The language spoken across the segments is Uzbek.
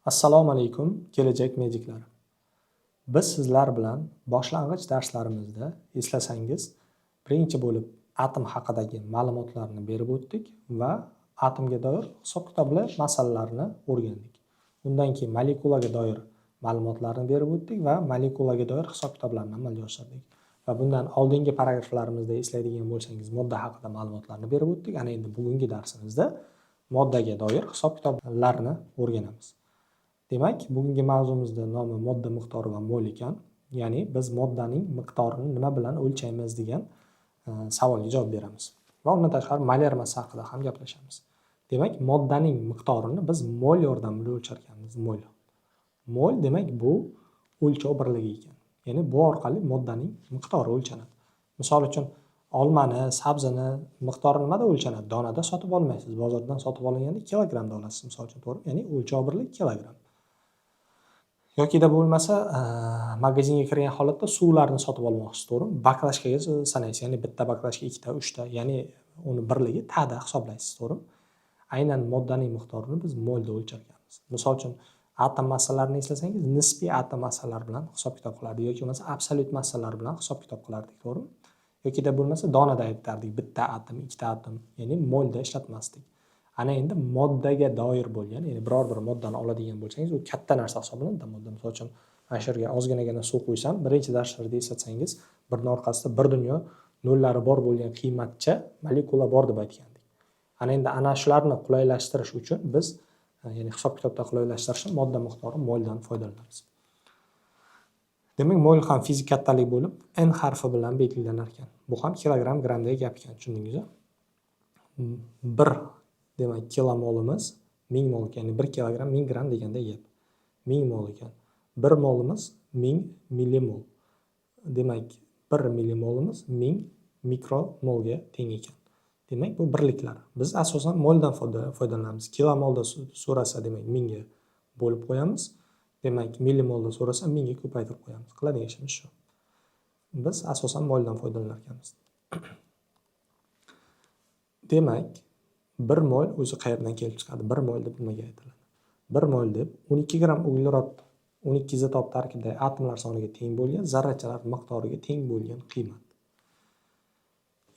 Assalomu alaykum, kelajak mejiklari. Biz sizlar bilan boshlang'ich darslarimizda eslasangiz, birinchi bo'lib atom haqidagi ma'lumotlarni berib o'tdik va atomga doir hisob-kitobli masalalarni o'rgandik. Undan keyin molekulaga doir ma'lumotlarni berib o'tdik va molekulaga doir hisob-kitoblarni amalga oshirdik. Va bundan oldingi paragraflarimizda eslaydigan bo'lsangiz, modda haqida ma'lumotlarni berib o'tdik. Ana endi bugungi darsimizda moddaga doir hisob-kitoblarni o'rganamiz. Demak, bugungi mavzumizda nomi modda miqdori va mol ekan. Ya'ni biz moddaning miqdorini nima bilan o'lchaymiz degan savolga javob beramiz. Va undan tashqari molar massa haqida ham gaplashamiz. Demak, moddaning miqdorini biz mol yordamida o'lchar ekanmiz. Mol demak bu o'lchov birligi ekan. Ya'ni bu orqali moddaning miqdori o'lchanadi. Misol uchun olmani, sabzini miqdori nimada o'lchanadi? Donada sotib olmaysiz. Bozordan sotib olganda kilogrammda olasiz, misol uchun, to'g'rimi? Ya'ni o'lchov birligi kilogramm. Yokida bo'lmasa, magazinga kirgan holatda suvlarni sotib olmoqchisiz, to'g'rimi? Baklashkaga sanaysiz, ya'ni bitta baklashka 2 ta, 3 ta, ya'ni uni birligi tada hisoblaysiz, to'g'rimi? Aynan moddaning miqdorini biz molda o'lchar ekanmiz. Misol uchun, atom massalarini eslasangiz, nisbiy atom massalar bilan hisob-kitob qilardik yoki bo'lmasa absolyut massalar bilan hisob-kitob qilardik, to'g'rimi? Yokida bo'lmasa donada aytardik, bitta atom, 2 ta atom, ya'ni molda ishlatmasdik. Ana endi moddaga doir bo'lgan, ya'ni biror bir moddani oladigan bo'lsangiz, u katta narsa hisoblanadi modda. Misol uchun, mana shu yerga ozginagina suv qo'ysam, birinchi darslarda eslatsangiz, birning orqasida bir dunyo nollari bor bo'lgan qiymatcha molekula bor deb aytgandik. Ana endi ana shularni qulaylashtirish uchun biz, ya'ni hisob-kitobda qulaylashtirish uchun modda miqdori moldan foydalanamiz. Demak, mol ham fizik kattalik bo'lib, n harfi bilan belgilanar ekan. Bu ham kilogramm, grammdagi gap ekan, tushundingizmi? 1 demak, kilomolimiz 1000 mol, ya'ni 1 kilogramm 1000 gramm deganda gap. 1000 mol ekan. 1 molimiz 1000 millimol. Demak, 1 millimolimiz 1000 mikromolga teng ekan. Demak, bu birliklar. Biz asosan moldan foydalanamiz. Kilomolda so'rasa, demak, 1000 ga bo'lib qo'yamiz. Demak, millimolda so'rasa 1000 ga ko'paytirib qo'yamiz. Qiladigan ishimiz shu. Biz asosan moldan foydalanar ekanmiz. Demak, 1 mol o'zi qayerdan kelib chiqadi? 1 mol deb nimaga aytiladi? 1 mol deb 12 gramm uglerod 12 izotop tarkibidagi atomlar soniga teng bo'lgan, zarrachalar miqdoriga teng bo'lgan qiymat.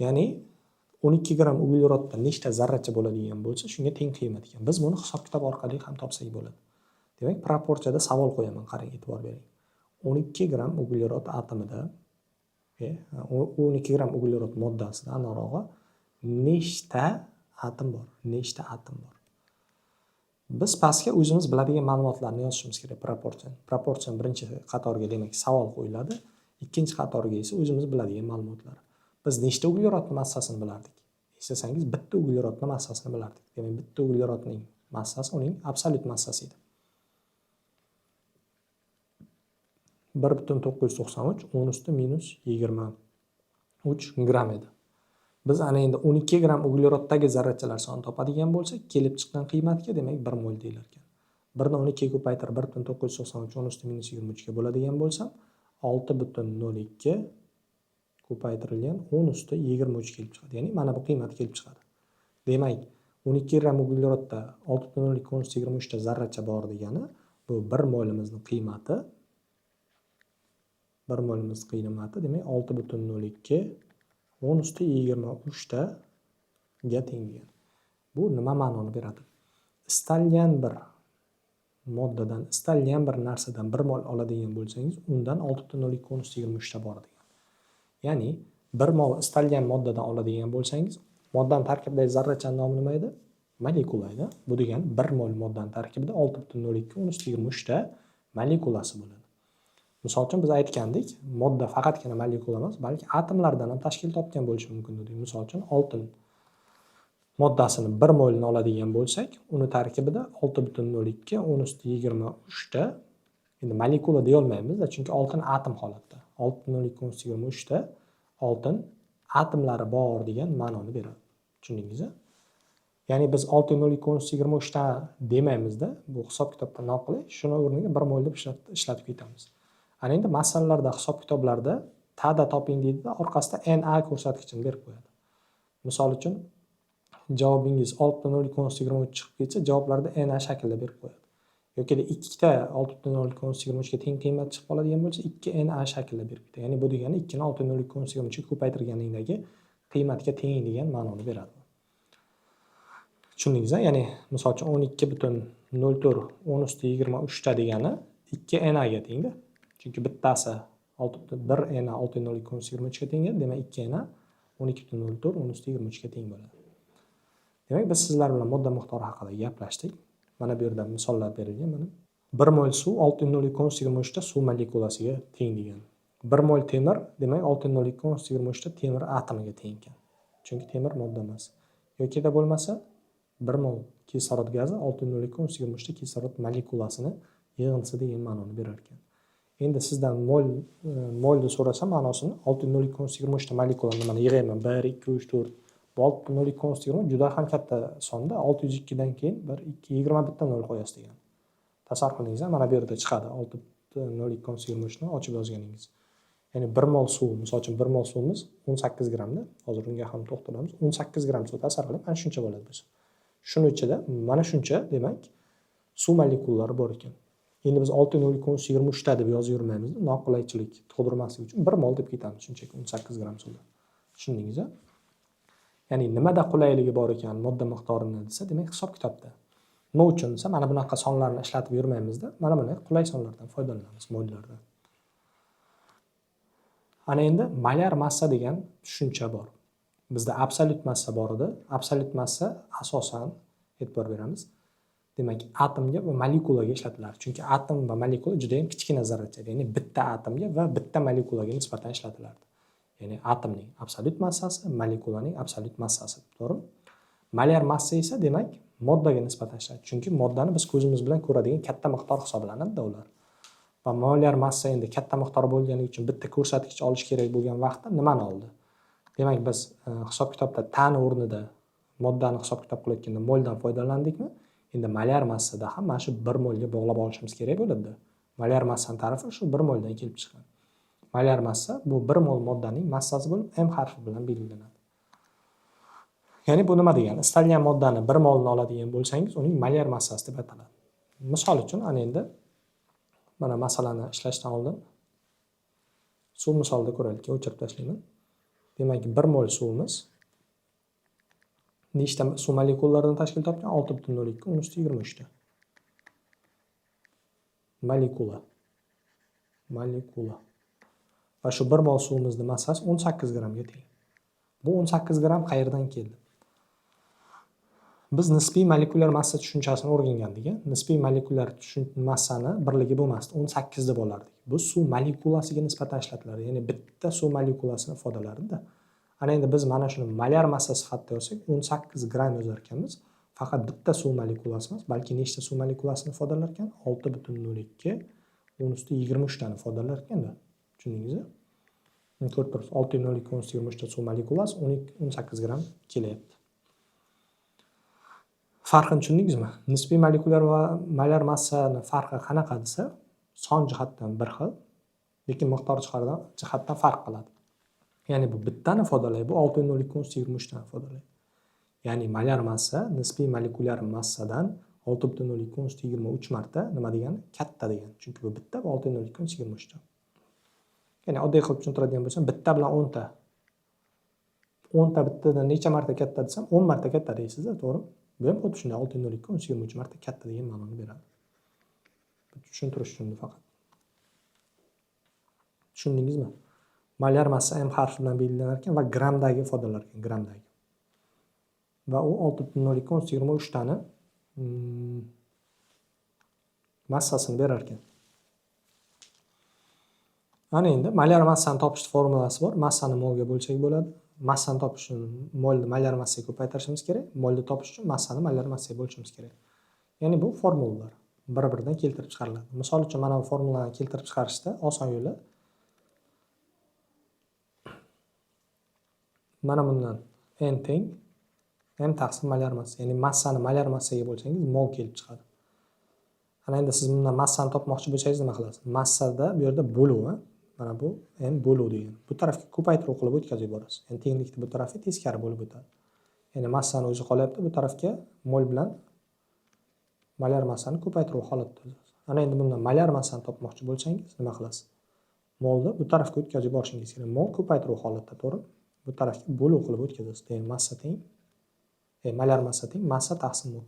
Ya'ni 12 gramm uglerodda nechta zarracha bo'ladigan bo'lsa, shunga teng qiymat ekan. Biz buni hisob-kitob orqali ham topsak bo'ladi. Demak, proportsiyada savol qo'yaman, qarang, e'tibor bering. 12 gramm uglerod atomida 12 gramm uglerod moddasida aniqrog'i nechta atom bor? Biz pastga o'zimiz biladigan ma'lumotlarni yozishimiz kerak. Proporsion birinchi qatorga, demak, savol qo'yiladi. Ikkinchi qatorga esa o'zimiz biladigan ma'lumotlar. Biz nechta uglerodning massasini bilardik? Eslasangiz, bitta uglerodning massasini bilardik. Demak, bitta uglerodning massasi uning absolyut massasi edi. 1,993 10 usti minus 23 gramm edi. Biz ana endi 12 gramm ugleroddagi zarrachalar sonini topadigan bo'lsak, kelib chiqqan qiymatga, demak, 1 mol deyilar ekan. 1 ni 12 ga ko'paytirib 1,993 10 usti minus 23 ga bo'ladigan bo'lsam, 6,02 ko'paytirilgan 10 usti 23 kelib chiqadi. Ya'ni mana bu qiymat kelib chiqadi. Demak, 12 gramm uglerodda 6,02 10 usti 23 ta zarracha bor degani, bu 1 molimizning qiymati, demak, 6,02 10 usti 23 ta ga teng degan. Bu nima ma'noni beradi? Istalgan bir moddadan, istalgan bir narsadan 1 mol oladigan bo'lsangiz, undan 6,02 10 usti 23 ta bor degan. Ya'ni 1 mol istalgan moddadan oladigan bo'lsangiz, moddaning tarkibidagi zarrachaning nomi nima edi? Molekula edi. Bu degani 1 mol moddaning tarkibida 6,02 10 usti 23 ta molekulasi bo'ladi. Misol uchun biz aytgandik, modda faqatgina molekula emas, balki atomlardan ham tashkil topgan bo'lishi mumkin dedik. Misol uchun, oltin moddasini 1 molini oladigan bo'lsak, uni tarkibida 6,02 10 usti 23 ta, endi molekula deya olmaymiz-da, chunki oltin atom holatda. 6,02 10 usti 23 ta oltin atomlari bor degan ma'noni beradi. Tushundingizmi? Ya'ni biz 6,02 10 usti 23 ta demaymiz-da, bu hisob-kitobda noqulay, shuni o'rniga 1 mol deb ishlatib ketamiz. Ana endi masalalarda, hisob-kitoblarda tada toping deydida, orqasida na ko'rsatkichini berib qo'yadi. Misol uchun, javobingiz 6,02 10 usti 23 chiqib ketsa, javoblarda na shaklda berib qo'yadi. yoki ikkita 6.0.23 ga teng qiymat chiqib qoladigan bo'lsa 2na shaklida berib ketadi. Ya'ni bu degani 2 ni 6.0.23 ga ko'paytirganingdagi qiymatga teng degan ma'noni beradi. Tushundingizmi? Ya'ni misol uchun 12.04 10 usti 23 ta degani 2na ga tengda. Chunki bittasi 1na 6.0.23 ga teng, demak 2na 12.04 10 usti 23 ga teng bo'ladi. Demak, biz sizlar bilan modda miqdori haqida gaplashdik. Mana bu yerda misollar berilgan. Mana 1 mol suv 6.0.23 ta suv molekulasiga teng degan. 1 mol temir, demak 6.0.23 ta temir atomiga teng ekan. Chunki temir modda emas. Yokida bo'lmasa 1 mol kislorod gazi 6.0.23 ta kislorod molekulasini yig'indisi degan ma'noni berar ekan. Endi sizdan molni so'rasa ma'nosini 6.0.23 ta molekulani mana yig'ayman 1 2 3 4. Bu 6.0.23 juda ham katta sonda. 602 dan keyin 1 2 20 bitta 0 qo'yasiz degan. Tasavvur qilingiz, mana bu yerda chiqadi 6.0.23 ni ochib yozganingiz. Ya'ni 1 mol suv, misol uchun 1 mol suvimiz 18 grammda. Hozir unga ham to'xtalamiz. 18 gramm suv tasavvur qiling, mana shuncha bo'ladi biz. Shuning ichida mana shuncha, demak, suv molekulalari bor ekan. Endi biz 6.0.23 ta deb yozib yurmaymiz, noqulaychilik tug'dirmaslik uchun 1 mol deb ketamiz shunchaki 18 gramm suvda. Tushundingizmi? Ya'ni nimada qulayligi bor ekan modda miqdorini desa, demak hisob-kitobda. Nima uchun desa, mana bunaqa sonlarni ishlatib yurmaymizda, mana bunday qulay sonlardan foydalanamiz, mollardan. Ana endi molyar massa degan tushuncha bor. Bizda absolyut massa bor edi. Absolyut massa asosan e'tibor beramiz. Demak, atomga va molekulaga ishlatiladi. Chunki atom va molekula juda ham kichkina zarracha, ya'ni bitta atomga va bitta molekulaga nisbatan ishlatilardi. Ya'ni atomning absolyut massasi, molekulaning absolyut massasi, to'g'rimi? Molyar massa esa demak moddaga nisbatan ishlaydi. Chunki moddani biz ko'zimiz bilan ko'radigan katta miqdor hisoblanadi ular. Va molyar massa endi katta miqdor bo'lganligi uchun bitta ko'rsatkich olish kerak bo'lgan vaqtda nimani oldi? Demak, biz hisob-kitobda tani o'rnida moddani hisob-kitob qilayotganda moldan foydalandikmi? Endi molyar massada ham mana shu 1 molga bog'lab olishimiz kerak bo'ladi. Molyar massaning tarifi shu 1 moldan kelib chiqqan. Molyar massa bu 1 mol moddaning massasi bo'lib m harfi bilan belgilanadi. Ya'ni bu nima degani? Istalgan moddani 1 molni oladigan bo'lsangiz, uning molyar massasi deb ataladi. Misol uchun ana endi mana masalani ishlashdan oldin suv misolida ko'raylik, o'chirib tashlayman. Demak, 1 mol suvimiz nechta suv molekulalaridan tashkil topgan? 6.02 10 usti 23 ta. Molekula. Va shu 1 mol suvimizning massasi 18 grammga teng. Bu 18 gramm qayerdan keldi? Biz nisbiy molekulyar massa tushunchasini o'rgangandik. Nisbiy molekulyar massani birligi bo'lmasdi, 18 deb olardik. Bu suv molekulasiga nisbatan ishlatiladi. Ya'ni bitta suv molekulasini ifodalardi-da. Ana endi biz mana shuni molyar massa sifatida yozsak, 18 gramm yozar ekanmiz. Faqat bitta suv molekulasi emas, balki nechta suv molekulasini ifodalar ekan? 6.02 10 usti 23 tani ifodalar ekanda. Tushundingizmi? Ko'rib turibsiz, 6.02 10 usti 23 ta suv molekulasi 18 gramm kelyapti. Farqini tushundingizmi? Nisbiy molekulyar va molyar massani farqi qanaqa desa, son jihatdan bir xil, lekin miqdor jihatdan farq qiladi. Ya'ni bu bittani ifodalaydi, bu 6.02 tani ifodalaydi. Ya'ni molyar massa nisbiy molekulyar massadan 6.02 marta nima degani? Katta degani. Chunki bu bitta va 6.02 ta. Ya'ni oddiy qilib tushuntiradigan bo'lsam, bitta bilan 10 ta. 10 ta bittadan necha marta katta desam, 10 marta katta deysiz-da, to'g'rimi? Bu ham xuddi shunday 6.02 marta katta degan ma'noni beradi. Tushuntirish uchun faqat. Tushundingizmi? Molyar massa m harfi bilan belgilanar ekan va grammdagi ifodalar ekan, grammdagi. Va u 6.02 tani massasini berar ekan. Ana endi molyar massani topishning formulasi bor. Massani molga bo'lsak bo'ladi. Massani topish uchun molni molyar massaga ko'paytirishimiz kerak. Molni topish uchun massani molyar massaga bo'lishimiz kerak. Ya'ni bu formulalar bir-biridan keltirib chiqariladi. Misol uchun mana bu formulani keltirib chiqarishda oson yo'li mana bundan n teng m taqsim molyar massa. Ya'ni massani molyar massaga bo'lsangiz mol kelib chiqadi. Ana endi siz bundan massani topmoqchi bo'lsangiz nima qilasiz? Massada bu yerda bo'luv, mana bu m bo'luv degan. Bu tarafga ko'paytiruv qilib o'tkazib borasiz. Ya'ni tenglikni bu tarafga teskari bo'lib o'tadi. Ya'ni massani o'zi qolyapti, bu tarafga mol bilan Molyar massani ko'paytiruv holatida yozasiz. Ana endi bundan molyar massani topmoqchi bo'lsangiz nima qilasiz? Molni bu tarafga o'tkazib borishingiz kerak. Mol ko'paytiruv holatda, to'g'ri? Bu tarafga bo'luv qilib o'tkazasiz. Demak, massa teng molyar massa teng massa taqsim mol.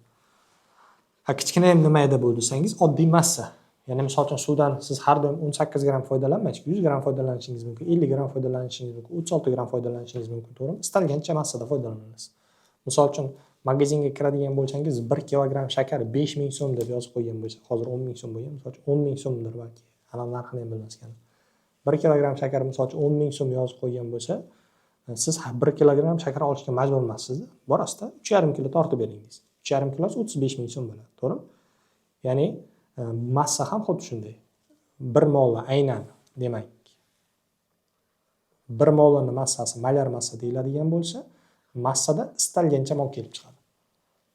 Kichkina ham nima edi bu desangiz, oddiy massa. Ya'ni misol uchun suvdan siz har doim 18 gram foydalanmaysiz, 100 gram foydalanishingiz mumkin, 50 gram foydalanishingiz mumkin, 36 gram foydalanishingiz mumkin, to'g'rimi? Istalgancha massada foydalanasiz. Misol uchun magazinga kiradigan bo'lsangiz 1 kilogram shakar 5000 so'm deb yozib qo'ygan bo'lsa, hozir 10000 so'm bo'lgan, misol uchun 10000 so'mdir balki. Ana narxini ham bilmaskan. 1 kilogram shakar misol uchun 10000 so'm yozib qo'ygan bo'lsa, siz 1 kilogram shakar olishga majbur emassiz. Borasizda 3,5 kilo tortib beringiz. 3,5 kilosi 35000 so'm bo'ladi, to'g'rimi? Ya'ni massa ham xuddi shunday. 1 molni aynan, demak, 1 molni massasi molyar massa deyiladigan bo'lsa, massada istalgancha mol kelib chiqadi.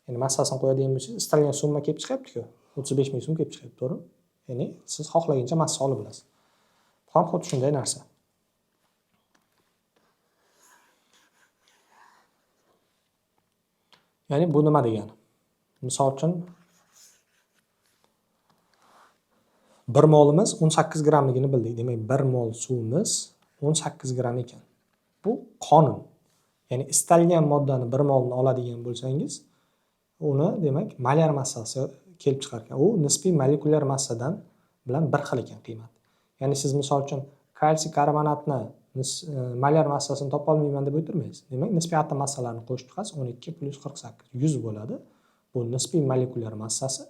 Ya'ni massasini qo'yadigan bo'lsangiz, istalgan summa kelib chiqyapti-ku. 35000 so'm kelib chiqyapti, to'g'rimi? Ya'ni siz xohlagancha massa olib olasiz. Bu ham xuddi shunday narsa. Ya'ni bu nima degani? Misol uchun 1 molimiz 18 gramligini bildik. Demak, 1 mol suvimiz 18 gram ekan. Bu qonun. Ya'ni istalgan moddani 1 molni oladigan bo'lsangiz, uni demak molyar massasi kelib chiqar ekan. U nisbiy molekulyar massadan bilan bir xil ekan qiymat. Ya'ni siz misol uchun kalsiy karbonatni molyar massasini topa olmayman deb o'tirmaysiz. Demak, nisbiy atom massalarini qo'shib chiqasiz, 12 plus 48 100 bo'ladi. Bu nisbiy molekulyar massasi.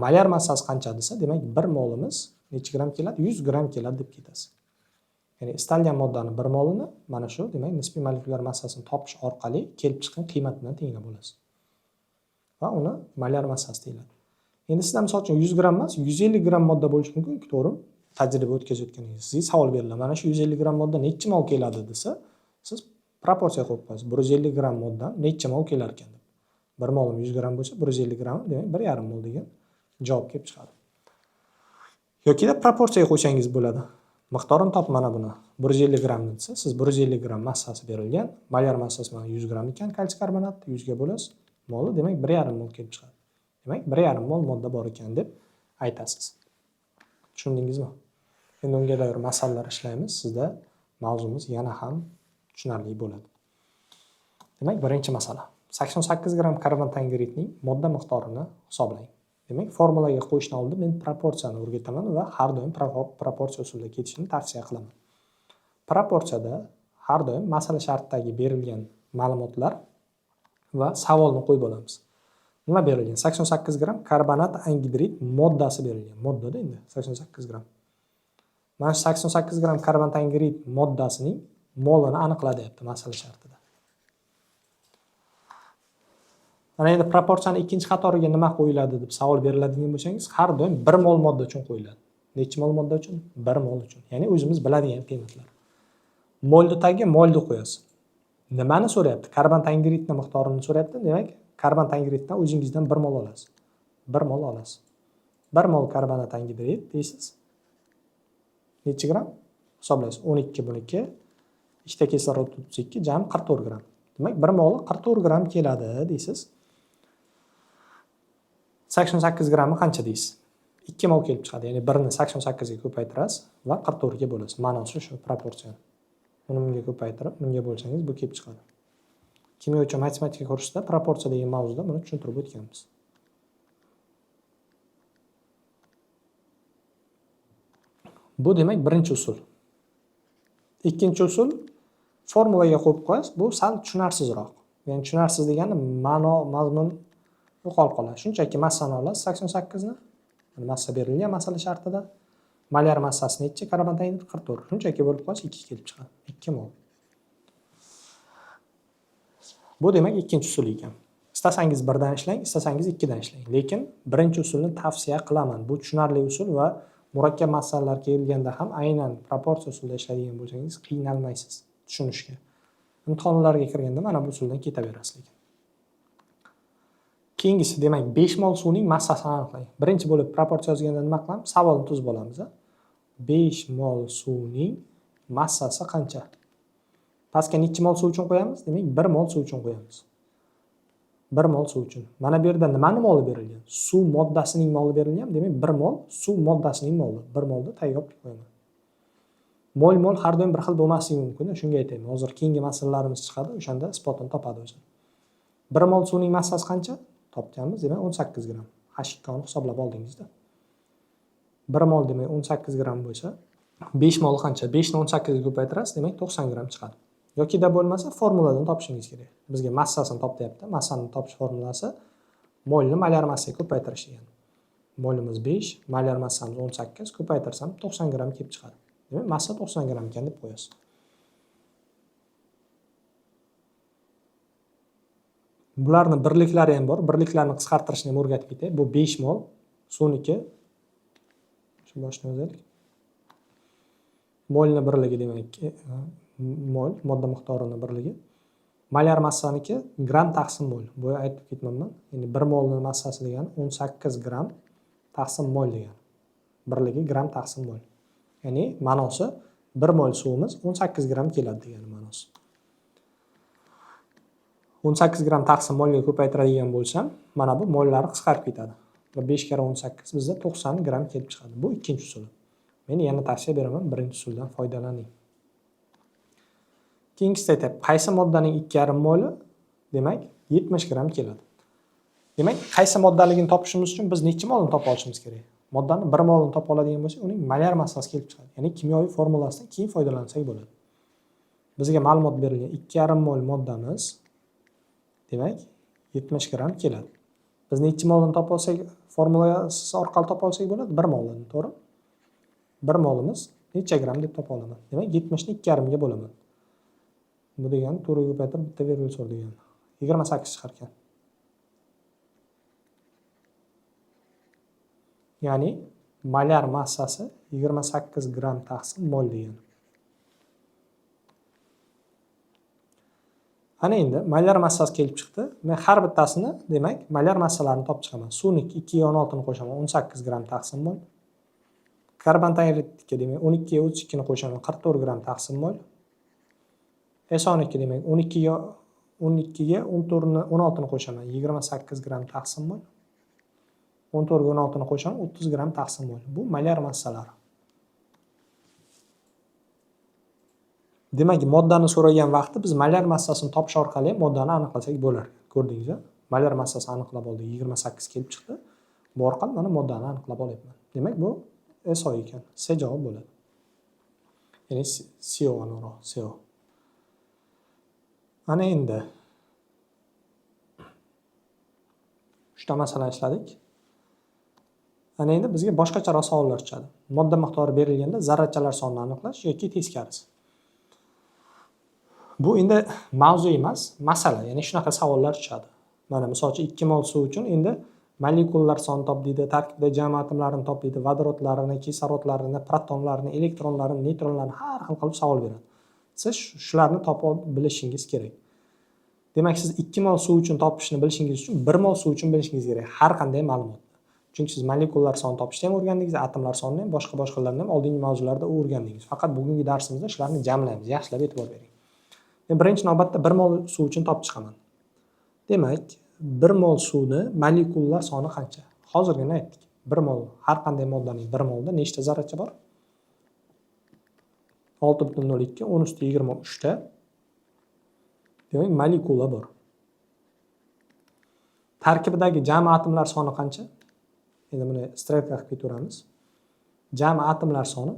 Molyar massasi qancha desa, demak 1 molimiz necha gram keladi? 100 gram keladi deb ketasiz. Ya'ni istalgan moddani 1 molini mana shu, demak, nisbiy molekulyar massasini topish orqali kelib chiqqan qiymat bilan tenglab olasiz. Va uni molyar massasi deyiladi. Endi sizda misol uchun 100 gram emas, 150 gram modda bo'lishi mumkin, to'g'rimi? Tajriba o'tkazayotganingiz sizga savol beriladi. Mana shu 150 gram modda necha mol keladi desa, siz proporsiya qo'yib qo'yasiz. 150 gram moddan necha mol kelar ekan deb. 1 molim 100 gram bo'lsa, 150 gram demak 1,5 mol degan javob kelib chiqadi. Yokida proporsiyaga qo'ysangiz bo'ladi. Miqdorini top mana buni. 150 gramni desa, siz 150 gram massasi berilgan, molyar massasi mana 100 gram ekan, kalsiy karbonat 100 ga bo'lasiz. Moli demak 1,5 mol kelib chiqadi. Demak 1,5 mol modda bor ekan deb aytasiz. Tushundingizmi? Endi unga doir masalalar ishlaymiz. Sizda mavzumiz yana ham tushunarli bo'ladi. Demak, birinchi masala. 88 gram karbon tangridning modda miqdorini hisoblang. Demak, formulaga qo'yishdan oldin men proporsiyani o'rgataman va har doim proporsiya usulida ketishni tavsiya qilaman. Proporsiyada har doim masala shartidagi berilgan ma'lumotlar va savolni qo'yib olamiz. Nima berilgan? 88 gram karbonat angidrid moddasi berilgan. Moddada endi 88 gram. Mana 88 gram karbonat angidrid moddasining molini aniqla deyapti masala shartida. Mana endi proporsiyani ikkinchi qatoriga nima qo'yiladi deb savol beriladigan bo'lsangiz, har doim 1 mol modda uchun qo'yiladi. Necha mol modda uchun? 1 mol uchun. Ya'ni o'zimiz biladigan qiymatlar. Molni tagiga molni qo'yasiz. Nimani so'rayapti? Karbon tangridning miqdorini so'rayapti. Demak, karbon tangriddan o'zingizdan 1 mol olasiz. 1 mol olasiz. 1 mol karbonat angidrid deysiz. Necha gram? Hisoblaysiz. 12 buniki. Ikkita kislorod 32 jami 44 gram. Demak, 1 mol 44 gram keladi deysiz. 88 gramni qancha deysiz? 2 mol kelib chiqadi. Ya'ni 1 ni 88 ga ko'paytirasiz va 44 ga bo'lasiz. Ma'nosi shu proporsiya. Uni bunga ko'paytirib, bunga bo'lsangiz bu kelib chiqadi. Kimyo uchun matematika kursida proporsiya degan mavzuda buni tushuntirib o'tganmiz. Bu demak birinchi usul. Ikkinchi usul formulaga qo'yib qo'yasiz. Bu sal tushunarsizroq. Ya'ni tushunarsiz degani ma'no, mazmun yo'qolib qoladi. Shunchaki massani olasiz 88 ni. Massa berilgan masala shartida. Molyar massasi necha? Karbon tangridrid 44. Shunchaki bo'lib qolsa 2 kelib chiqadi. 2 mol. Bu demak ikkinchi usul ekan. Istasangiz 1 dan ishlang, istasangiz 2 dan ishlang. Lekin birinchi usulni tavsiya qilaman. Bu tushunarli usul va murakkab masalalar kelganda ham aynan proporsiya usulida ishlaydigan bo'lsangiz qiynalmaysiz tushunishga. Imtihonlarga kirganda mana bu usuldan ketaverasiz lekin. Keyingisi demak 5 mol suvning massasini aniqlang. Birinchi bo'lib proporsiya yozganda nima qilamiz? Savolni tuzib olamiz. 5 mol suvning massasi qancha? Pastga necha mol suv uchun qo'yamiz? Demak 1 mol suv uchun qo'yamiz. 1 mol suv uchun. Mana bu yerda nimani moli berilgan? Suv moddasining moli berilgan. Demak, 1 mol suv moddasining moli. 1 molni tagiga olib qo'yaman. Mol har doim bir xil bo'lmasligi mumkin. Shunga aytayman. Hozir keyingi masalalarimiz chiqadi, o'shanda isbotini topadi o'zi. 1 mol suvning massasi qancha? Topganmiz, demak 18 gram. H2 ni hisoblab oldingizda. 1 mol demak 18 gram bo'lsa, 5 mol qancha? 5 ni 18 ga ko'paytirasiz, demak 90 gram chiqadi. Yokida bo'lmasa formuladan topishingiz kerak. Bizga massasini top deyapti. Massani topish formulasi molni molar massaga ko'paytirish degan. Molimiz 5, molar massamiz 18, ko'paytirsam 90 gram kelib chiqadi. Demak, massa 90 gram ekan deb qo'yasiz. Bularni birliklari ham bor. Birliklarni qisqartirishni ham o'rgatib ketay. Bu 5 mol suvniki. Shu boshni yozaylik. Molni birligi demak, mol modda miqdorining birligi. Molar massaniki gram taqsim mol. Bu aytib ketmanman. Ya'ni 1 molning massasi degani 18 gram taqsim mol degani. Birligi gram taqsim mol. Ya'ni ma'nosi 1 mol suvimiz 18 gram keladi degani ma'nosi. 18 gram taqsim molga ko'paytiradigan bo'lsam, mana bu mollari qisqarib ketadi. 5 kara 18 bizda 90 gram kelib chiqadi. Bu ikkinchi usul. Men yana tavsiya beraman, birinchi usuldan foydalaning. Keyingisida aytyapti, qaysi moddaning 2,5 moli, demak 70 gram keladi. Demak, qaysi moddaligini topishimiz uchun biz necha molni topa olishimiz kerak? Moddani 1 molni topa oladigan bo'lsak, uning molar massasi kelib chiqadi. Ya'ni kimyoviy formulasidan keyin foydalansak bo'ladi. Bizga ma'lumot berilgan 2,5 mol moddamiz demak 70 gram keladi. Biz necha molni topa olsak, formulasi orqali topa olsak bo'ladi? 1 molni, to'g'ri? 1 molimiz necha gram deb topa olaman? Demak, 70 ni 2,5 ga bo'laman. Bu degani 4 ga ko'paytirib bitta virgul so'r degani. 28 chiqar ekan. Ya'ni molar massasi 28 gram taqsim mol degani. Ana endi molar massasi kelib chiqdi. Men har bittasini, demak, molar massalarini topib chiqaman. Suvning 2,16 ni qo'shaman, 18 gram taqsim mol. Karbon tangridga demak 12 ga 32 ni qo'shaman, 44 gram taqsim mol. S12 demak 12 ga 14 ni 16 ni qo'shaman, 28 gram taqsim mol. 14 ga 16 ni qo'shaman, 30 gram taqsim mol. Bu molar massalar. Demak, moddani so'ragan vaqtda biz molar massasini topish orqali moddani aniqlasak bo'lar. Ko'rdingizmi? Molar massasini aniqlab oldik, 28 kelib chiqdi. Bu orqali mana moddani aniqlab olyapman. Demak, bu SO ekan. C javob bo'ladi. Ya'ni CO aniqroq, CO. Ana endi 3 ta masala ishladik. Ana endi bizga boshqacharoq savollar tushadi. Modda miqdori berilganda zarrachalar sonini aniqlash yoki teskarisi. Bu endi mavzu emas, masala. Ya'ni shunaqa savollar tushadi. Mana misol uchun 2 mol suv uchun endi molekulalar soni top deydi, tarkibda jam atomlarini top deydi, vodorodlarini, kislorodlarini, protonlarini, elektronlarini, neytronlarni har xil qilib savol beradi. Siz shularni topib bilishingiz kerak. Demak, siz 2 mol suv uchun topishni bilishingiz uchun 1 mol suv uchun bilishingiz kerak har qanday ma'lumotni. Chunki siz molekulalar sonini topishni ham o'rgandingiz, atomlar sonini ham, boshqalarni ham oldingi mavzularda o'rgandingiz. Faqat bugungi darsimizda shularni jamlaymiz. Yaxshilab e'tibor bering. Men birinchi navbatda 1 mol suv uchun topib chiqaman. Demak, 1 mol suvni molekulalar soni qancha? Hozirgina aytdik. 1 mol, har qanday moddaning 1 molda nechta zarracha bor? 6.02 10 + 23 ta. Demak, molekula bor. Tarkibidagi jami atomlar soni qancha? Endi buni strelka qilib ketaveramiz. Jami atomlar soni.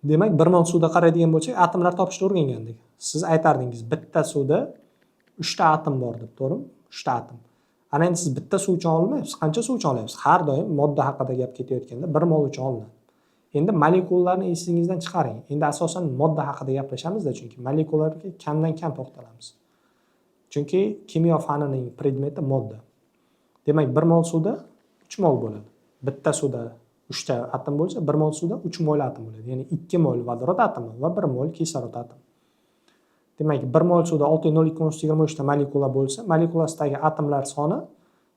Demak, 1 mol suvda qaraydigan bo'lsak, atomlar topishni o'rgangandik. Siz aytardingiz, bitta suvda 3 ta atom bor deb, to'g'rimi? 3 ta atom. Ana endi siz bitta suv uchun olmaysiz, qancha suv uchun olyapsiz? Har doim modda haqida gap ketayotganda 1 mol uchun olinadi. Endi molekulalarni esingizdan chiqaring. Endi asosan modda haqida gaplashamiz-da, chunki molekulalarga kamdan kam to'xtalamiz. Chunki kimyo fanining predmeti modda. Demak, 1 mol suvda 3 mol bo'ladi. Bitta suvda 3 ta atom bo'lsa, 1 mol suvda 3 mol atom bo'ladi. Ya'ni 2 mol vodorod atomi va 1 mol kislorod atomi. Demak, 1 mol suvda 6.02 ta molekula bo'lsa, molekulasidagi atomlar soni,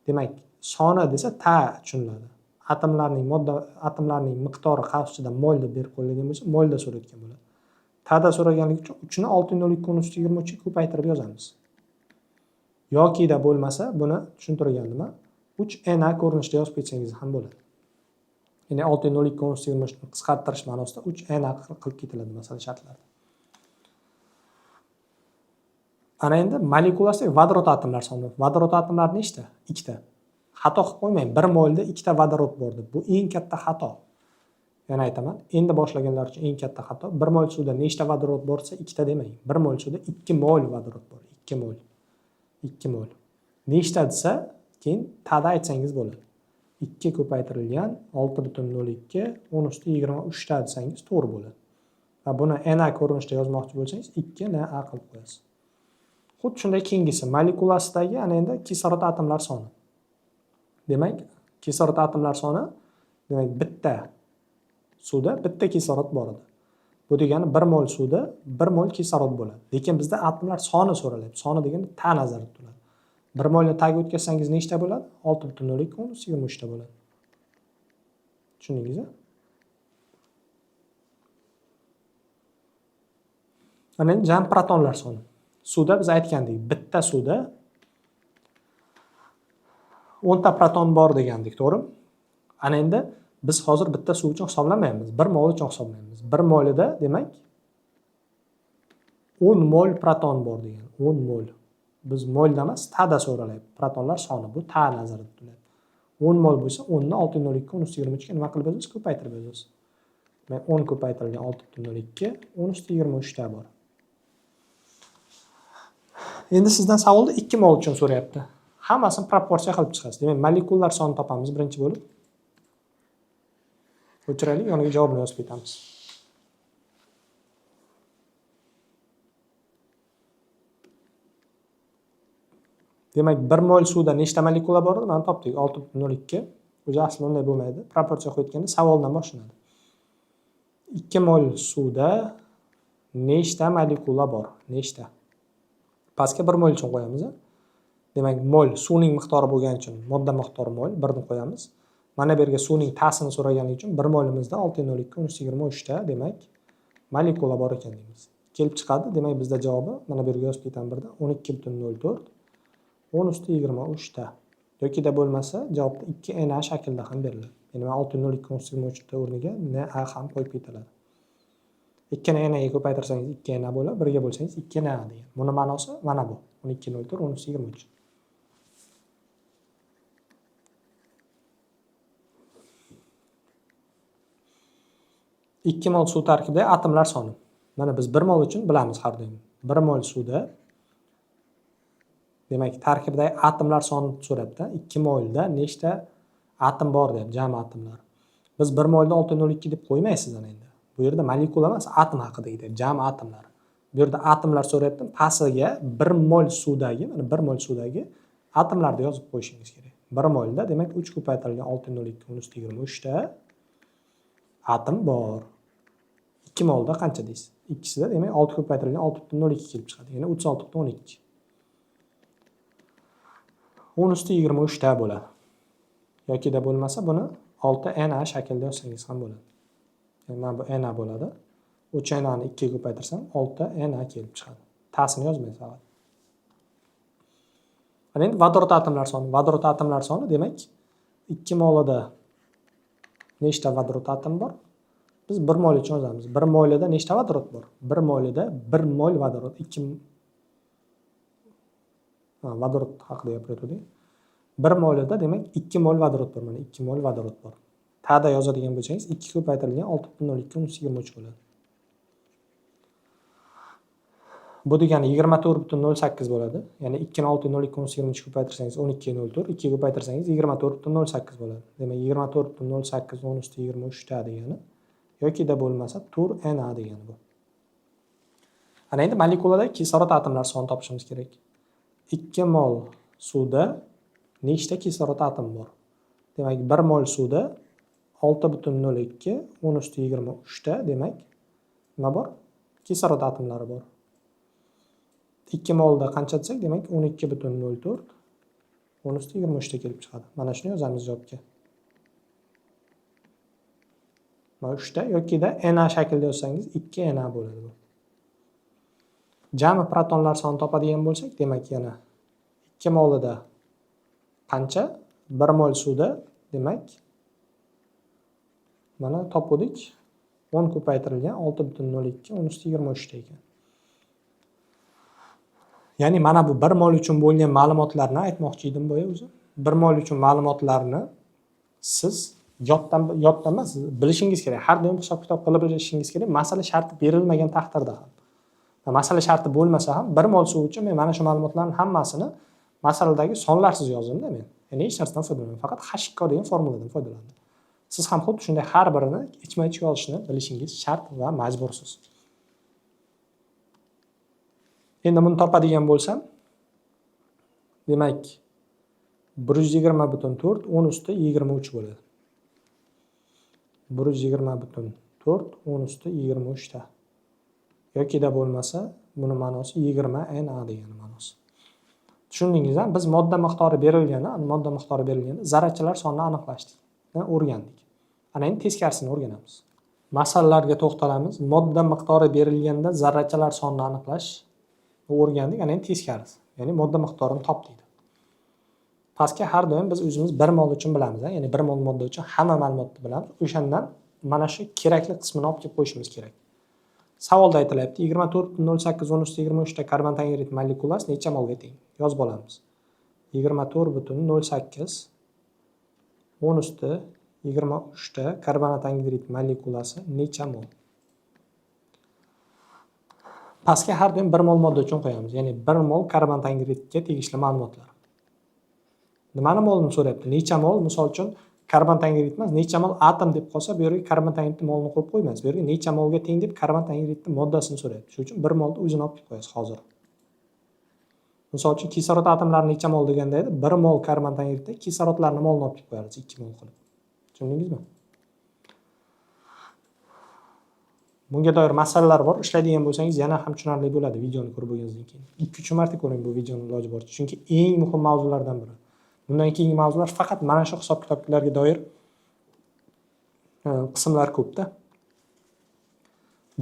demak, soni desa ta tushuniladi. Atomlarning miqdori qavsida mol deb berib qo'yilgan bo'lsa, molda so'rayotgan bo'ladi. Ta'da so'raganligi uchun 3 ni 6.02 / ko'paytirib yozamiz. Yokida bo'lmasa, buni tushuntirgandim. 3na ko'rinishda yozib ketsangiz ham bo'ladi. Ya'ni 6.02 / 23 ni qisqartirish ma'nosida 3na qilib ketiladi masalan shartlarda. Ana endi molekulasidagi vodorod atomlar soni. Vodorod atomlar nechta? 2 ta. Xato qilib qo'ymang. 1 molda 2 ta vodorod bor deb. Bu eng katta xato. Yana aytaman, endi boshlaganlar uchun eng katta xato. 1 mol suvda nechta vodorod borsa 2 ta demang. 1 mol suvda 2 mol vodorod bor. 2 mol. 2 mol. Nechta desa, keyin ta'da aytsangiz bo'ladi. 2 ko'paytirilgan 6.02 10⁻23 ta desangiz to'g'ri bo'ladi. Va buni Na ko'rinishda yozmoqchi bo'lsangiz 2Na qilib qo'yasiz. Xuddi shunday keyingisi molekulasidagi ana endi kislorod atomlar soni. Demak, kislorod atomlar soni demak bitta suvda bitta kislorod bor edi. Bu degani 1 mol suvda 1 mol kislorod bo'ladi. Lekin bizda atomlar soni so'ralyapti. Soni degani ta nazarda tutiladi. 1 molni taga o'tkazsangiz nechta bo'ladi? 6.02 / 23 ta bo'ladi. Tushundingizmi? Ana endi jam protonlar soni. Suvda biz aytgandik, bitta suvda 10 ta proton bor degandik, to'g'rimi? Ana endi biz hozir bitta suv uchun hisoblamaymiz, 1 mol uchun hisoblaymiz. 1 molida demak 10 mol proton bor degan, 10 mol. Biz molda emas, ta'da so'ralyapti. Protonlar soni bu ta nazarda tutiladi. 10 mol bo'lsa 10 ni 6.02 / 23 ga nima qilib yozasiz? Ko'paytirib yozasiz. Demak 10 ko'paytirilgan 6.02 10⁻23 ta bor. Endi sizdan savolda 2 mol uchun so'rayapti. Hammasini proporsiya qilib chiqasiz. Demak, molekular sonni topamiz birinchi bo'lib. O'chiraylik, yoniga javobni yozib ketamiz. Demak, 1 mol suvda nechta molekula bor edi? Mana topdik, 6.02. O'zi aslida unday bo'lmaydi. Proporsiya qo'yayotganda savoldan boshlanadi. 2 mol suvda nechta molekula bor? Nechta? Pastga 1 mol uchun qo'yamiz. Demak, mol suvning miqdori bo'lgani uchun modda miqdori mol 1 ni qo'yamiz. Mana bu yerga suvning ta'sini so'raganligi uchun 1 molimizda 6.02 / 23 ta, demak, molekula bor ekan deymiz. Kelib chiqadi. Demak, bizda javobi mana bu yerga yozib ketaman birda 12.04 10⁻23 ta. Yokida bo'lmasa, javobda 2Na shaklda ham beriladi. Ya'ni 6.02 / 23 ta o'rniga Na ham qo'yib ketiladi. 2 ni Naga ko'paytirsangiz 2Na bo'ladi, 1 ga bo'lsangiz 2Na degan. Buni ma'nosi mana bu. 12.04 10⁻23. Ikki mol suv tarkibidagi atomlar soni. Mana biz 1 mol uchun bilamiz har doim. 1 mol suvda demak, tarkibidagi atomlar sonini so'rabdi. 2 molda nechta atom bor deyapti, jami atomlar. Biz 1 molda 6.02 deb qo'ymaysiz ana endi. Bu yerda molekula emas, atom haqida aytadi, jami atomlar. Bu yerda atomlar so'rayapti. Pastiga 1 mol suvdagi, mana 1 mol suvdagi atomlarni yozib qo'yishingiz kerak. 1 molda demak 3 ko'paytirilgan 6.02 / 23 ta atom bor. 2 molda qancha deysiz? Ikkisida demak 6 ko'paytirilgan 6.02 kelib chiqadi. Ya'ni 36.12. 10⁻23 ta bo'ladi. Yokida bo'lmasa buni 6Na shaklda yozsangiz ham bo'ladi. Ya'ni mana bu Na bo'ladi. 3Na ni 2 ga ko'paytirsam 6Na kelib chiqadi. Ta'sini yozmaysiz faqat. Mana endi vodorod atomlar soni. Vodorod atomlar soni demak 2 molida nechta vodorod atom bor? Biz 1 mol uchun yozamiz. 1 molida nechta vodorod bor? 1 molida 1 mol vodorod, 2 vodorod haqida gapiryaptik. 1 molida demak 2 mol vodorod bor. Mana 2 mol vodorod bor. Ta'da yozadigan bo'lsangiz 2 ko'paytirilgan 6.02 / 23 bo'ladi. Bu degani 24.08 bo'ladi. Ya'ni 2 ni 6.02 / 23 ko'paytirsangiz 12.04, 2 ko'paytirsangiz 24.08 bo'ladi. Demak, 24.08 10⁻23 ta degani yokida bo'lmasa tur Na degani bu. Ana endi molekuladagi kislorod atomlar sonini topishimiz kerak. 2 mol suvda nechta kislorod atom bor? Demak, 1 mol suvda 6.02 10⁻23 ta, demak, nima bor? Kislorod atomlari bor. 2 molda qancha desak, demak 12.04 10⁻23 ta kelib chiqadi. Mana shuni yozamiz javobga. Mana 3 ta yokida Na shaklda yozsangiz 2Na bo'ladi bu. Jami protonlar sonini topadigan bo'lsak, demak yana 2 molida qancha? 1 mol suvda, demak mana topdik. 10 ko'paytirilgan 6,02 10 + 23 ta ekan. Ya'ni mana bu 1 mol uchun bo'lgan ma'lumotlarni aytmoqchi edim boya o'zi. 1 mol uchun ma'lumotlarni siz yoddan emas, bilishingiz kerak. Har doim hisob-kitob qilib bilishingiz kerak. Masala sharti berilmagan taqdirda ham. Masala sharti bo'lmasa ham 1 mol suv uchun men mana shu ma'lumotlarning hammasini masaladagi sonlarsiz yozdim-da men. Ya'ni hech narsadan foydalanmadim. Faqat H2 degan formuladan foydalandim. Siz ham xuddi shunday har birini ichma-ichma yozishni bilishingiz shart va majbursiz. Endi buni topadigan bo'lsam, demak 120,4 10 + 23 bo'ladi. 120,4 10 + 23 ta. Yokida bo'lmasa, buni ma'nosi 20 Na degani ma'nosi. Tushundingizmi? Biz modda miqdori berilganda zarrachalar sonini aniqlashdik, o'rgandik. Ana endi teskarisini o'rganamiz. Masalalarga to'xtalamiz. Modda miqdori berilganda zarrachalar sonini aniqlash o'rgandik. Ana endi teskarisi. Ya'ni modda miqdorini top deydi. Pastga har doim biz o'zimiz 1 mol uchun bilamiz, ya'ni 1 mol modda uchun hamma ma'lumotni bilamiz. O'shandan mana shu kerakli qismini olib kelib qo'yishimiz kerak. Savolda aytilyapti, 24,08 10 + 23 ta karbon tangidrid molekulasi necha molga teng? Yozib olamiz. 24,08 10 + 23 ta karbon tangidrid molekulasi necha mol? Pastga har doim 1 mol modda uchun qo'yamiz. Ya'ni 1 mol karbon tangidridga tegishli ma'lumotlar. Nimani molini so'rayapti? Necha mol? Misol uchun karbon tangidrid emas, necha mol atom deb qolsa, bu yerga karbon tangidridning molini qo'yib qo'ymaysiz. Bu yerga necha molga teng deb karbon tangidridning moddasini so'rayapti. Shuning uchun 1 molni o'zini olib kelib qo'yasiz hozir. Misol uchun kislorod atomlari necha mol deganda edi, 1 mol karbon tangidridda kislorodlarning molini olib kelib qo'yamiz 2 mol qilib. Tushundingizmi? Bunga doir masalalar bor. Ishlaydigan bo'lsangiz yana ham tushunarli bo'ladi videoni ko'rib bo'lganingizdan keyin. 2-3 marta ko'ring bu videoni iloji boricha. Chunki eng muhim mavzulardan biri. Bundan keyingi mavzular faqat mana shu hisob-kitoblarga doir qismlar ko'pda.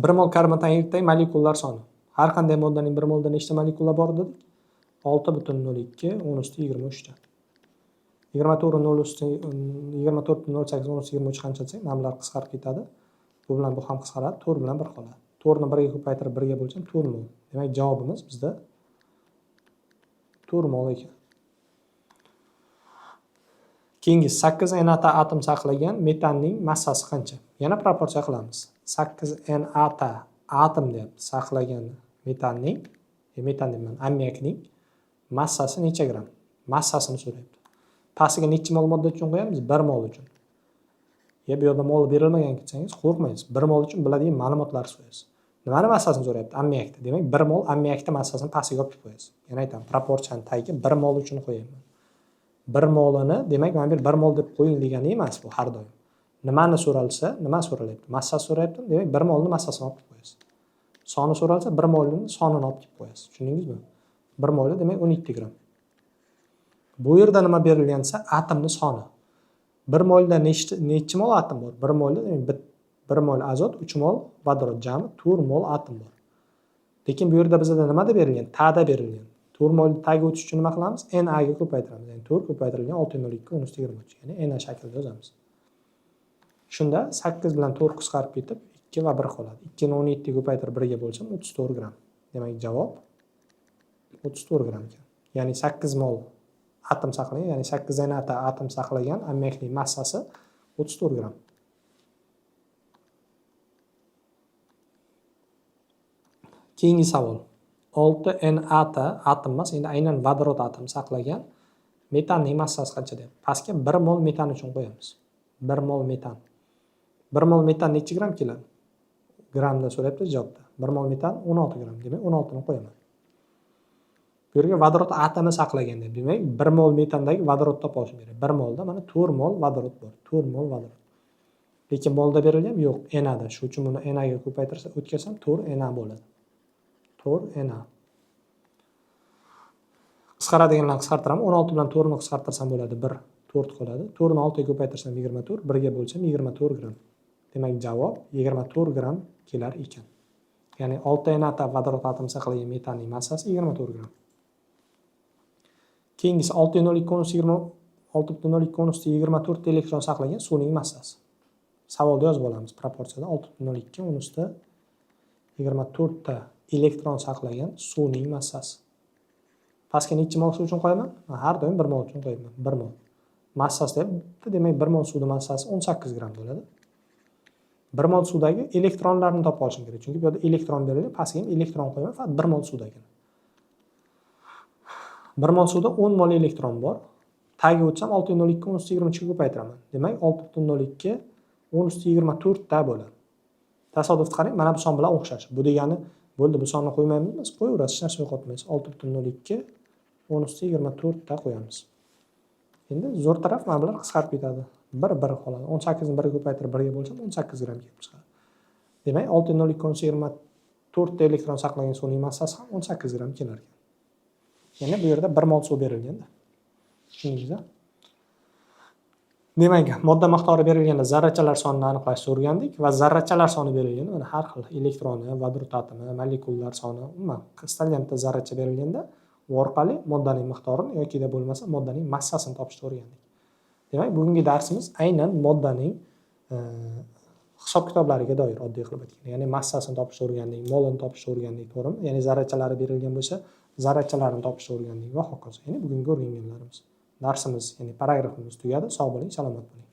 1 mol karbon tangidriddagi molekulalar soni. Har qanday moddaning 1 molda nechta molekula bor dedik? 6,02 10 + 23 ta. 24,08 10 + 23 qancha desak, namlar qisqarib ketadi. Bu bilan bu ham qisqaradi, 4 bilan 1 qoladi. 4 ni 1 ga ko'paytirib 1 ga bo'lsam 4 mol. Demak, javobimiz bizda 4 mol ekan. Keyingi 8 Na ta atom saqlagan metanning massasi qancha? Yana proporsiya qilamiz. 8 Na ta atom deb saqlagan metanning, metan deman, ammiakning massasi necha gram? Massasini so'rayapti. Pastiga necha mol modda uchun qo'yamiz? 1 mol uchun. Bu yerda mol berilmagan ketsangiz qo'rqmaysiz. 1 mol uchun biladigan ma'lumotlarni so'raysiz. Nimani massasini so'rayapti? Ammiakni. Demak, 1 mol ammiakning massasini pastiga olib qo'yasiz. Yana aytaman, proporsiyaning tagiga 1 mol uchun qo'yayman. 1 molini, demak, mana bu 1 mol deb qo'ying degani emas bu har doim. Nimani so'ralsa, nima so'ralyapti? Massa so'rayapti, demak 1 molni massasini olib qo'yasiz. Soni so'ralsa 1 molning sonini olib qo'yasiz. Tushundingizmi? 1 moli demak 12 gram. Bu yerda nima berilgansa, atomning soni. 1 molda necha mol atom bor? 1 molda demak 1 mol azot, 3 mol vodorod, jami 4 mol atom bor. Lekin bu yerda bizda nima deb berilgan? Ta'da berilgan. 4 molni tagiga o'tish uchun nima qilamiz? Na ga ko'paytiramiz. Ya'ni 4 ko'paytirilgan 6,02 10 + 23. Ya'ni Na shaklida yozamiz. Shunda 8 bilan 4 qisqarib ketib 2 va 1 qoladi. 2 ni 17 ga ko'paytirib 1 ga bo'lsam 34 gram. Demak, javob 34 gram ekan. Ya'ni 8 mol atom saqlagan, ya'ni 8 Na ta atom saqlagan ammiakning massasi 34 gram. Keyingi savol. 6 Na ta atom emas, endi aynan vodorod atom saqlagan metanning massasi qancha deb. Pastga 1 mol metan uchun qo'yamiz. 1 mol metan. 1 mol metan necha gram keladi? Gramda so'rayapti javobda. 1 mol metan 16 gram. Demak, 16 ni qo'yaman. Bu yerga vodorod atomi saqlagan deb. Demak, 1 mol metandagi vodorod topa olishim kerak. 1 molda mana 4 mol vodorod bor. 4 mol vodorod. Lekin molda berilgan yo'q, Na da. Shuning uchun buni Na ga ko'paytirsam, o'tkazsam 4 Na bo'ladi. 4 Na. Qisqaradiganlarni qisqartiraman. 16 bilan 4 ni qisqartirsam bo'ladi 1, 4 qoladi. 4 ni 6 ga ko'paytirsam 24, 1 ga bo'lsam 24 gram. Demak, javob 24 gram kelar ekan. Ya'ni 6 n atom vodorod atomi saqlagan metanning massasi 24 gramm. Keyingisi 6.02 elektron saqlagan suvning massasi. Savolda yozib olamiz. Proporsiyada 6.02 ta elektron saqlagan suvning massasi. Pastga necha mol suv uchun qo'yaman? Har doim 1 mol uchun qo'yaman. 1 mol. Massasi deyapti, demak 1 mol suvning massasi 18 gramm bo'ladi. 1 mol suvdagi elektronlarni topib olishim kerak. Chunki bu yerda elektron berilgan, pastga ham elektron qo'yaman, faqat 1 mol suvdagi. 1 mol suvda 10 mol elektron bor. Tagiga o'tsam 6.02 ga ko'paytiraman. Demak 6.02 ta bo'ladi. Tasodifni qarang, mana bu son bilan o'xshash. Bu degani bo'ldi, bu sonni qo'ymaymiz, qo'yaverasiz, hech narsa yo'qotmaysiz. 6.02 ta qo'yamiz. Endi zo'r taraf mana bular qisqarib ketadi. 1 qoladi. 18 ni 1 ga ko'paytirib 1 ga bo'lsam 18 gramm kelib chiqadi. Demak 6.02 ta elektron saqlagan suvning massasi ham 18 gramm kelar ekan. Ya'ni bu yerda 1 mol suv berilganda. Tushundingizmi? Demak, modda miqdori berilganda zarrachalar sonini aniqlashni o'rgandik va zarrachalar soni berilganda mana har xil elektroni, vodorod atomi, molekullar soni, umuman istalgan bitta zarracha berilganda u orqali moddaning miqdorini yoki bo'lmasa moddaning massasini topishni o'rgandik. Demak, bugungi darsimiz aynan moddaning hisob-kitoblariga doir oddiy qilib aytganda, ya'ni massasini topishni o'rgandik, molini topishni o'rgandik, to'g'rimi? Ya'ni zarrachalari berilgan bo'lsa, zarrachalarni topishni o'rgandik va hokazo. Ya'ni bugungi o'rganganlarimiz. Darsimiz, ya'ni paragrafimiz tugadi. Sog' bo'ling, salomat bo'ling.